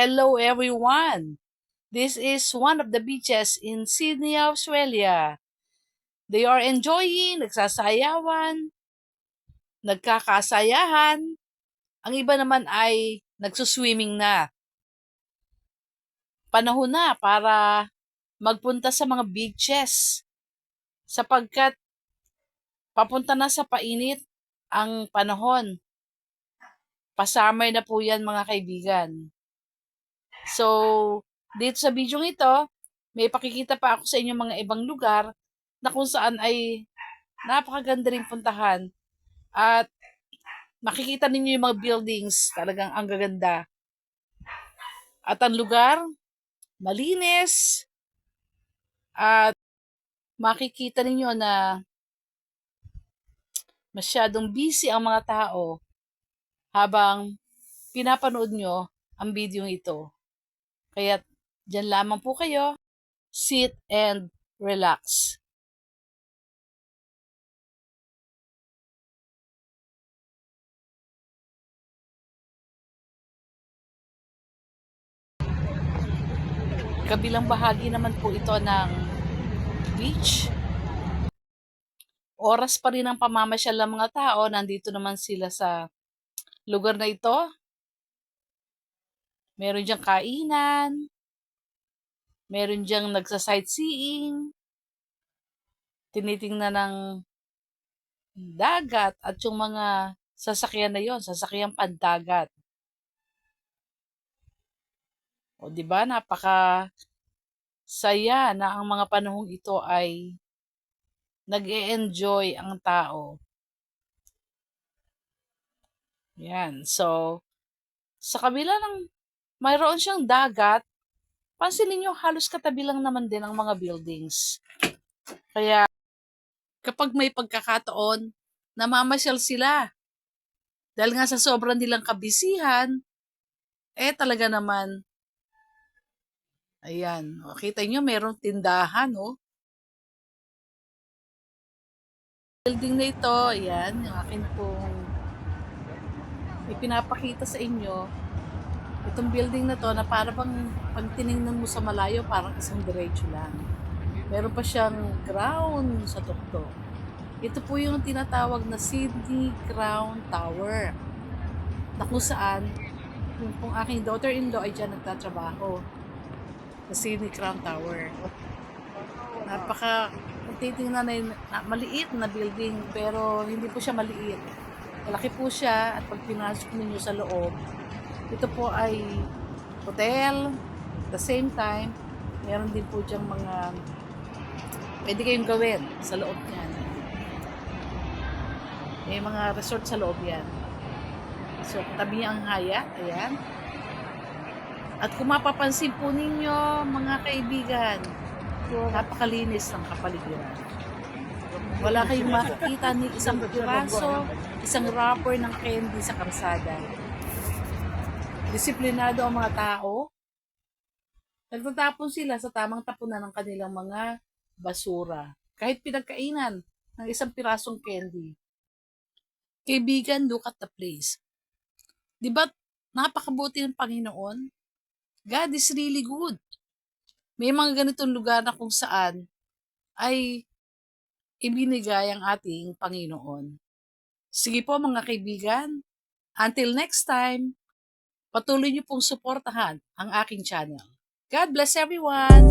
Hello everyone! This is one of the beaches in Sydney, Australia. They are enjoying, nagsasayawan, nagkakasayahan. Ang iba naman ay nagsuswimming na. Panahon na para magpunta sa mga beaches sapagkat papunta na sa painit ang panahon. Pasummer na po yan mga kaibigan. So, dito sa video ito, may pakikita pa ako sa inyo mga ibang lugar na kung saan ay napakaganda rin puntahan at makikita ninyo yung mga buildings, talagang ang gaganda. At ang lugar, malinis at makikita ninyo na masyadong busy ang mga tao habang pinapanood nyo ang video ito. Kaya dyan lamang po kayo, sit and relax. Kabilang bahagi naman po ito ng beach. Oras pa rin ang pamamasyal ng mga tao, nandito naman sila sa lugar na ito. Meron diyang kainan, meron diyang nagsa-sightseeing, tinitingnan ng dagat at yung mga sasakyan na yon, sasakyang pandagat. O di ba, napaka saya na ang mga panahong ito ay nag-e-enjoy ang tao. Yan. So, sa kabila ng mayroon siyang dagat, pansinin nyo halos katabi lang naman din ang mga buildings. Kaya, kapag may pagkakataon, namamasyal sila. Dahil nga sa sobrang nilang kabisihan, talaga naman, ayan, kita nyo, merong tindahan, oh. Building na ito, ayan, yung akin pong ipinapakita sa inyo. Itong building na to, na para bang pag tinignan mo sa malayo, parang isang diretso lang. Meron pa siyang crown sa tuktok. Ito po yung tinatawag na Sydney Crown Tower. Na kung saan, yung pong aking daughter-in-law ay dyan nagtatrabaho. Sa Sydney Crown Tower. Kung titingnan na maliit na building, pero hindi po siya maliit. Malaki po siya at pag pinasok ninyo sa loob, ito po ay hotel. At the same time, meron din po diyang mga pwede kayong gawin sa loob niyan. May mga resort sa loob yan. So, tabi ang Hyatt, ayan. At kung mapapansin po ninyo, mga kaibigan, napakalinis ng kapaligiran. Wala kayong makikita ni isang piraso, isang wrapper ng candy sa kalsada. Disiplinado ang mga tao. Nagtatapon sila sa tamang tapunan ng kanilang mga basura. Kahit pinagkainan ng isang pirasong candy. Kaibigan, look at the place. Diba napakabuti ng Panginoon? God is really good. May mga ganitong lugar na kung saan ay ibinigay ang ating Panginoon. Sige po mga kaibigan, until next time, patuloy niyo pong suportahan ang aking channel. God bless everyone!